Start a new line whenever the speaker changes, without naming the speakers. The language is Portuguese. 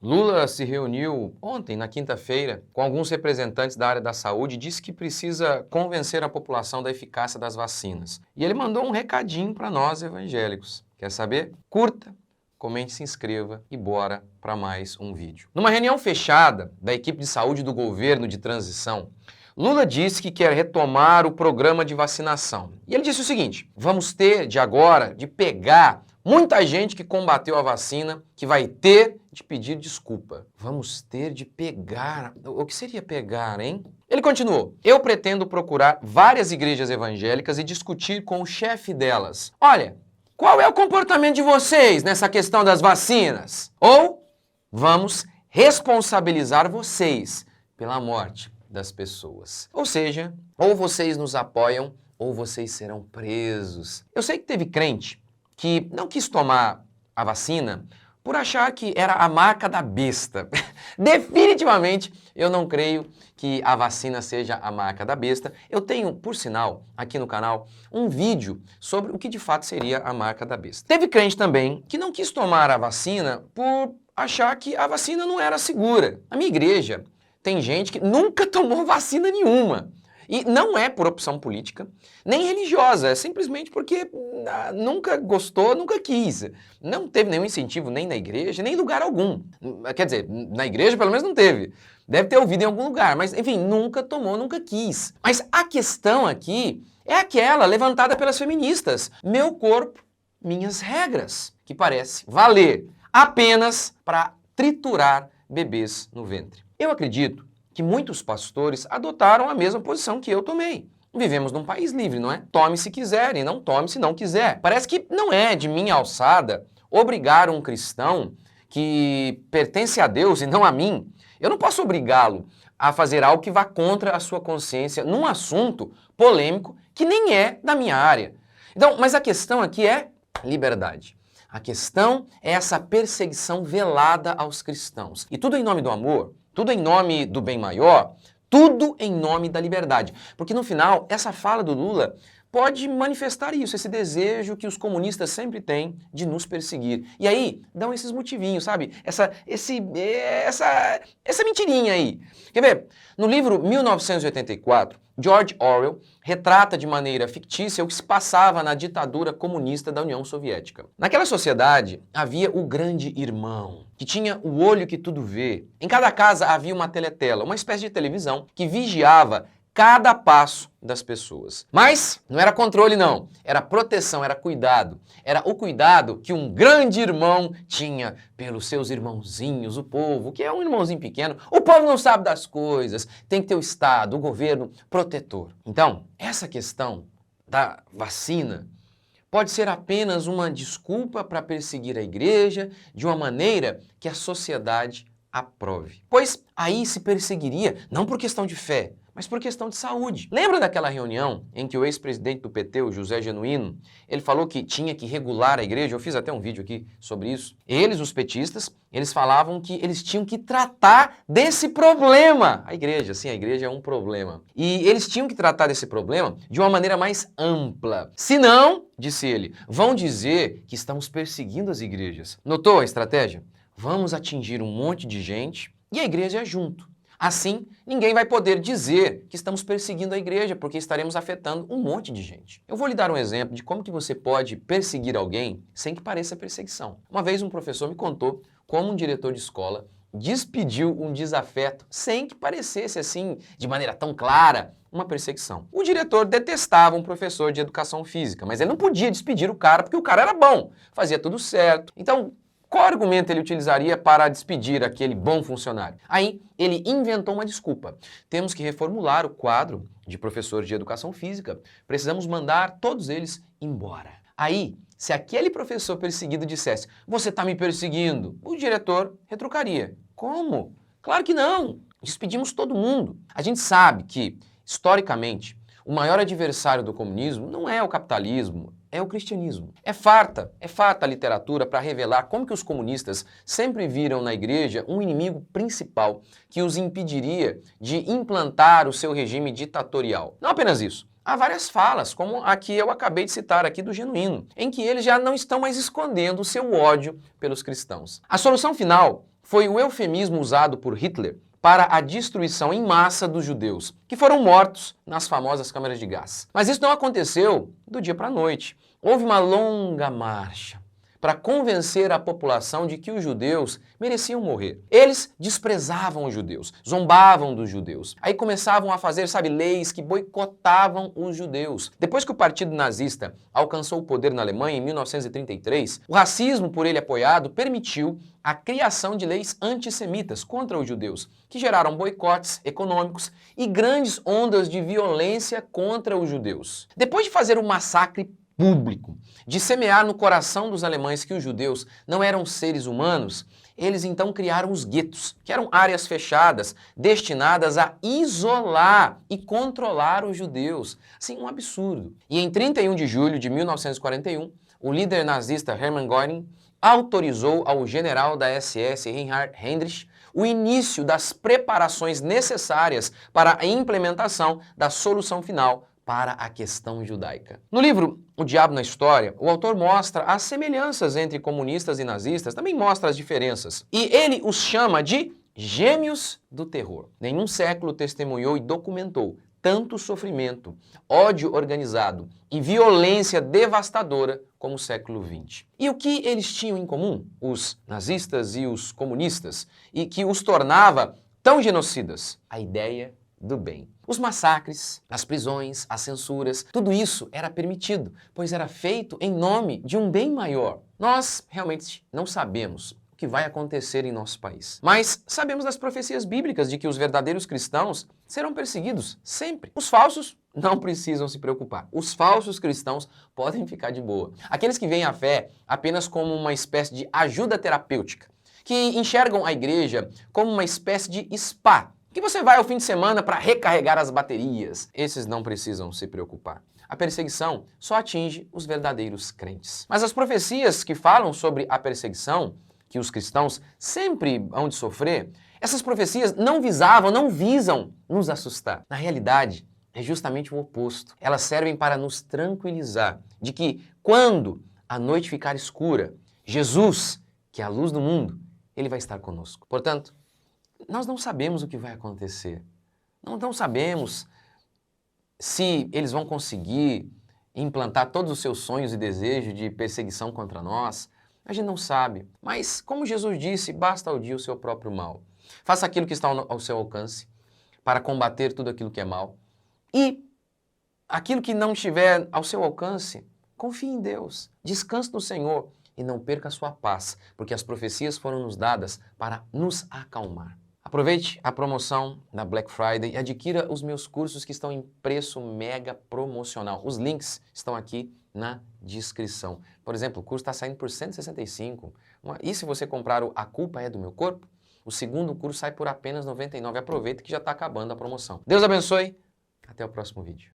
Lula se reuniu ontem, na quinta-feira, com alguns representantes da área da saúde e disse que precisa convencer a população da eficácia das vacinas. E ele mandou um recadinho para nós evangélicos. Quer saber? Curta, comente, se inscreva e bora para mais um vídeo. Numa reunião fechada da equipe de saúde do governo de transição, Lula disse que quer retomar o programa de vacinação. E ele disse o seguinte: vamos ter de agora de pegar muita gente que combateu a vacina, que vai ter de pedir desculpa. Vamos ter de pegar. O que seria pegar, hein? Ele continuou: eu pretendo procurar várias igrejas evangélicas e discutir com o chefe delas. Olha, qual é o comportamento de vocês nessa questão das vacinas? Ou vamos responsabilizar vocês pela morte das pessoas. Ou seja, ou vocês nos apoiam ou vocês serão presos. Eu sei que teve crente que não quis tomar a vacina por achar que era a marca da besta. Definitivamente, eu não creio que a vacina seja a marca da besta. Eu tenho, por sinal, aqui no canal, um vídeo sobre o que de fato seria a marca da besta. Teve crente também que não quis tomar a vacina por achar que a vacina não era segura. Na minha igreja, tem gente que nunca tomou vacina nenhuma. E não é por opção política, nem religiosa, é simplesmente porque nunca gostou, nunca quis. Não teve nenhum incentivo nem na igreja, nem em lugar algum. Quer dizer, na igreja pelo menos não teve. Deve ter ouvido em algum lugar, mas enfim, nunca tomou, nunca quis. Mas a questão aqui é aquela levantada pelas feministas. Meu corpo, minhas regras, que parece valer apenas para triturar bebês no ventre. Eu acredito que muitos pastores adotaram a mesma posição que eu tomei. Vivemos num país livre, não é? Tome se quiser e não tome se não quiser. Parece que não é de minha alçada obrigar um cristão que pertence a Deus e não a mim. Eu não posso obrigá-lo a fazer algo que vá contra a sua consciência num assunto polêmico que nem é da minha área. Então, mas a questão aqui é liberdade. A questão é essa perseguição velada aos cristãos. E tudo em nome do amor, tudo em nome do bem maior, tudo em nome da liberdade. Porque no final, essa fala do Lula pode manifestar isso, esse desejo que os comunistas sempre têm de nos perseguir. E aí, dão esses motivinhos, sabe? Essa mentirinha aí. Quer ver? No livro 1984, George Orwell retrata de maneira fictícia o que se passava na ditadura comunista da União Soviética. Naquela sociedade havia o grande irmão, que tinha o olho que tudo vê. Em cada casa havia uma teletela, uma espécie de televisão que vigiava cada passo das pessoas. Mas não era controle não, era proteção, era cuidado. Era o cuidado que um grande irmão tinha pelos seus irmãozinhos, o povo, que é um irmãozinho pequeno. O povo não sabe das coisas, tem que ter o Estado, o governo protetor. Então, essa questão da vacina pode ser apenas uma desculpa para perseguir a igreja de uma maneira que a sociedade aprove. Pois aí se perseguiria, não por questão de fé, mas por questão de saúde. Lembra daquela reunião em que o ex-presidente do PT, o José Genuíno, ele falou que tinha que regular a igreja? Eu fiz até um vídeo aqui sobre isso. Eles, os petistas, eles falavam que eles tinham que tratar desse problema. A igreja, sim, a igreja é um problema. E eles tinham que tratar desse problema de uma maneira mais ampla. Senão, disse ele, vão dizer que estamos perseguindo as igrejas. Notou a estratégia? Vamos atingir um monte de gente e a igreja é junto. Assim, ninguém vai poder dizer que estamos perseguindo a igreja, porque estaremos afetando um monte de gente. Eu vou lhe dar um exemplo de como que você pode perseguir alguém sem que pareça perseguição. Uma vez um professor me contou como um diretor de escola despediu um desafeto sem que parecesse assim, de maneira tão clara, uma perseguição. O diretor detestava um professor de educação física, mas ele não podia despedir o cara porque o cara era bom, fazia tudo certo. Então, qual argumento ele utilizaria para despedir aquele bom funcionário? Aí, ele inventou uma desculpa. Temos que reformular o quadro de professores de educação física. Precisamos mandar todos eles embora. Aí, se aquele professor perseguido dissesse, você está me perseguindo, o diretor retrucaria. Como? Claro que não. Despedimos todo mundo. A gente sabe que, historicamente, o maior adversário do comunismo não é o capitalismo, é o cristianismo. É farta a literatura para revelar como que os comunistas sempre viram na igreja um inimigo principal que os impediria de implantar o seu regime ditatorial. Não apenas isso. Há várias falas, como a que eu acabei de citar aqui do Genuíno, em que eles já não estão mais escondendo o seu ódio pelos cristãos. A solução final foi o eufemismo usado por Hitler para a destruição em massa dos judeus, que foram mortos nas famosas câmaras de gás. Mas isso não aconteceu do dia para a noite. Houve uma longa marcha para convencer a população de que os judeus mereciam morrer. Eles desprezavam os judeus, zombavam dos judeus. Aí começavam a fazer, leis que boicotavam os judeus. Depois que o Partido Nazista alcançou o poder na Alemanha em 1933, o racismo por ele apoiado permitiu a criação de leis antissemitas contra os judeus, que geraram boicotes econômicos e grandes ondas de violência contra os judeus. Depois de fazer um massacre público, de semear no coração dos alemães que os judeus não eram seres humanos, eles então criaram os guetos, que eram áreas fechadas destinadas a isolar e controlar os judeus. Assim, um absurdo. E em 31 de julho de 1941, o líder nazista Hermann Göring autorizou ao general da SS Reinhard Heydrich o início das preparações necessárias para a implementação da solução final para a questão judaica. No livro O Diabo na História, o autor mostra as semelhanças entre comunistas e nazistas, também mostra as diferenças. E ele os chama de gêmeos do terror. Nenhum século testemunhou e documentou tanto sofrimento, ódio organizado e violência devastadora como o século XX. E o que eles tinham em comum, os nazistas e os comunistas, e que os tornava tão genocidas? A ideia do bem. Os massacres, as prisões, as censuras, tudo isso era permitido, pois era feito em nome de um bem maior. Nós realmente não sabemos o que vai acontecer em nosso país, mas sabemos das profecias bíblicas de que os verdadeiros cristãos serão perseguidos sempre. Os falsos não precisam se preocupar. Os falsos cristãos podem ficar de boa. Aqueles que veem a fé apenas como uma espécie de ajuda terapêutica, que enxergam a igreja como uma espécie de spa, que você vai ao fim de semana para recarregar as baterias. Esses não precisam se preocupar. A perseguição só atinge os verdadeiros crentes. Mas as profecias que falam sobre a perseguição, que os cristãos sempre hão de sofrer, essas profecias não visam nos assustar. Na realidade, é justamente o oposto. Elas servem para nos tranquilizar de que quando a noite ficar escura, Jesus, que é a luz do mundo, ele vai estar conosco. Portanto, nós não sabemos o que vai acontecer. Não sabemos se eles vão conseguir implantar todos os seus sonhos e desejos de perseguição contra nós. A gente não sabe. Mas, como Jesus disse, basta ao dia o seu próprio mal. Faça aquilo que está ao seu alcance para combater tudo aquilo que é mal. E aquilo que não estiver ao seu alcance, confie em Deus. Descanse no Senhor e não perca a sua paz, porque as profecias foram nos dadas para nos acalmar. Aproveite a promoção da Black Friday e adquira os meus cursos que estão em preço mega promocional. Os links estão aqui na descrição. Por exemplo, o curso está saindo por R$ 165. E se você comprar o A Culpa é do Meu Corpo, o segundo curso sai por apenas R$ 99. Aproveita que já está acabando a promoção. Deus abençoe. Até o próximo vídeo.